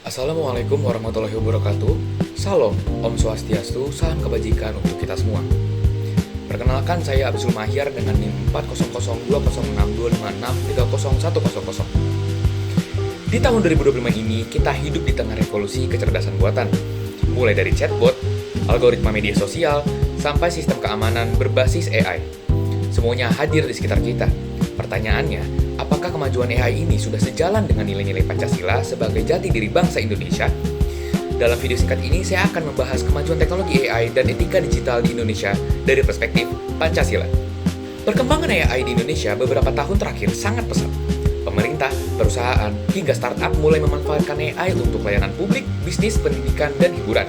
Assalamualaikum warahmatullahi wabarakatuh. Salam, Om Swastiastu, salam kebajikan untuk kita semua. Perkenalkan, saya Abzul Mahyar dengan NIM 400206256301000. Di tahun 2025 ini, kita hidup di tengah revolusi kecerdasan buatan. Mulai dari chatbot, algoritma media sosial, sampai sistem keamanan berbasis AI. Semuanya hadir di sekitar kita. Pertanyaannya, apakah kemajuan AI ini sudah sejalan dengan nilai-nilai Pancasila sebagai jati diri bangsa Indonesia? Dalam video singkat ini, saya akan membahas kemajuan teknologi AI dan etika digital di Indonesia dari perspektif Pancasila. Perkembangan AI di Indonesia beberapa tahun terakhir sangat pesat. Pemerintah, perusahaan, hingga startup mulai memanfaatkan AI untuk layanan publik, bisnis, pendidikan, dan hiburan.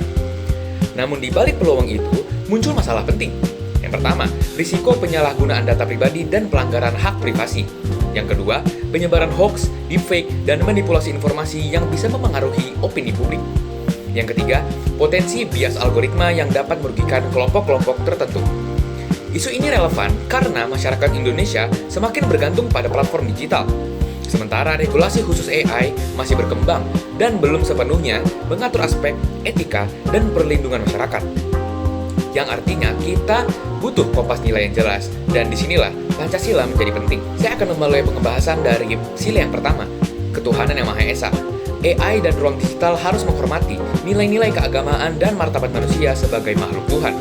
Namun di balik peluang itu, muncul masalah penting. Yang pertama, risiko penyalahgunaan data pribadi dan pelanggaran hak privasi. Yang kedua, penyebaran hoax, deepfake, dan manipulasi informasi yang bisa memengaruhi opini publik. Yang ketiga, potensi bias algoritma yang dapat merugikan kelompok-kelompok tertentu. Isu ini relevan karena masyarakat Indonesia semakin bergantung pada platform digital. Sementara regulasi khusus AI masih berkembang dan belum sepenuhnya mengatur aspek etika dan perlindungan masyarakat. Yang artinya kita butuh kompas nilai yang jelas, dan disinilah Pancasila menjadi penting. Saya akan memulai pembahasan dari sila yang pertama, ketuhanan yang Maha Esa. AI dan ruang digital harus menghormati nilai-nilai keagamaan dan martabat manusia sebagai makhluk Tuhan.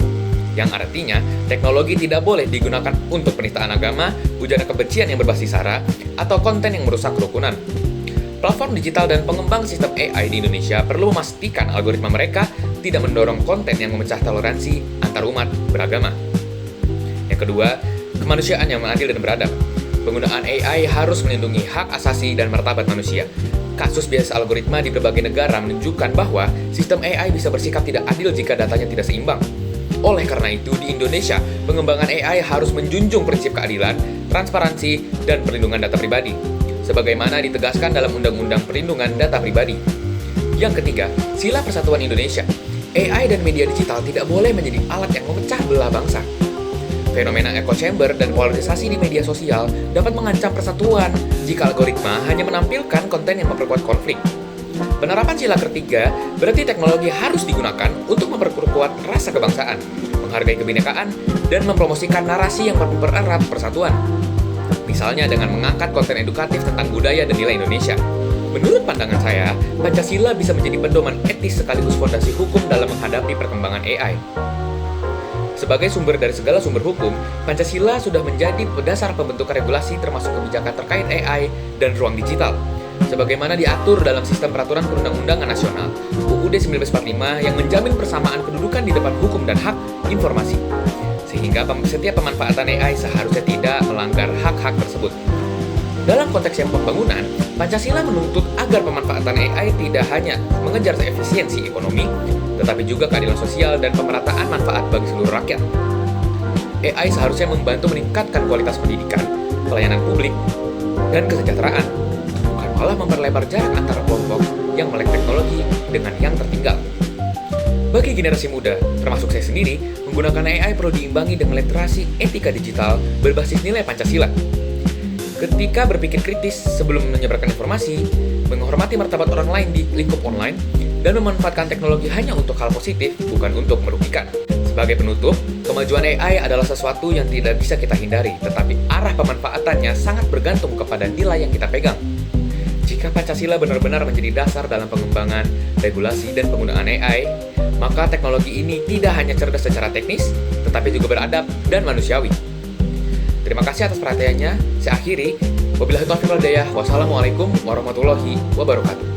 Yang artinya, teknologi tidak boleh digunakan untuk penistaan agama, ujaran kebencian yang berbasis sara, atau konten yang merusak kerukunan. Platform digital dan pengembang sistem AI di Indonesia perlu memastikan algoritma mereka tidak mendorong konten yang memecah toleransi antar umat beragama. Yang kedua, kemanusiaan yang adil dan beradab. Penggunaan AI harus melindungi hak asasi dan martabat manusia. Kasus bias algoritma di berbagai negara menunjukkan bahwa sistem AI bisa bersikap tidak adil jika datanya tidak seimbang. Oleh karena itu, di Indonesia, pengembangan AI harus menjunjung prinsip keadilan, transparansi, dan perlindungan data pribadi, sebagaimana ditegaskan dalam Undang-Undang Perlindungan Data Pribadi. Yang ketiga, sila persatuan Indonesia. AI dan media digital tidak boleh menjadi alat yang memecah belah bangsa. Fenomena echo chamber dan polarisasi di media sosial dapat mengancam persatuan jika algoritma hanya menampilkan konten yang memperkuat konflik. Penerapan sila ketiga berarti teknologi harus digunakan untuk memperkuat rasa kebangsaan, menghargai kebinekaan, dan mempromosikan narasi yang mempererat persatuan. Misalnya dengan mengangkat konten edukatif tentang budaya dan nilai Indonesia. Menurut pandangan saya, Pancasila bisa menjadi pedoman etis sekaligus fondasi hukum dalam menghadapi perkembangan AI. Sebagai sumber dari segala sumber hukum, Pancasila sudah menjadi dasar pembentukan regulasi termasuk kebijakan terkait AI dan ruang digital. Sebagaimana diatur dalam Sistem Peraturan Perundang-undangan Nasional (UUD 1945) yang menjamin persamaan kedudukan di depan hukum dan hak informasi. Sehingga setiap pemanfaatan AI seharusnya tidak melanggar hak-hak tersebut. Dalam konteks yang pembangunan, Pancasila menuntut agar pemanfaatan AI tidak hanya mengejar efisiensi ekonomi, tetapi juga keadilan sosial dan pemerataan manfaat bagi seluruh rakyat. AI seharusnya membantu meningkatkan kualitas pendidikan, pelayanan publik, dan kesejahteraan, bukan malah memperlebar jarak antara kelompok yang melek teknologi dengan yang tertinggal. Bagi generasi muda, termasuk saya sendiri, menggunakan AI perlu diimbangi dengan literasi etika digital berbasis nilai Pancasila. Ketika berpikir kritis sebelum menyebarkan informasi, menghormati martabat orang lain di lingkup online, dan memanfaatkan teknologi hanya untuk hal positif, bukan untuk merugikan. Sebagai penutup, kemajuan AI adalah sesuatu yang tidak bisa kita hindari, tetapi arah pemanfaatannya sangat bergantung kepada nilai yang kita pegang. Jika Pancasila benar-benar menjadi dasar dalam pengembangan, regulasi, dan penggunaan AI, maka teknologi ini tidak hanya cerdas secara teknis, tetapi juga beradab dan manusiawi. Terima kasih atas perhatiannya. Saya akhiri. Wabillahi taufiq wal hidayah. Wassalamualaikum warahmatullahi wabarakatuh.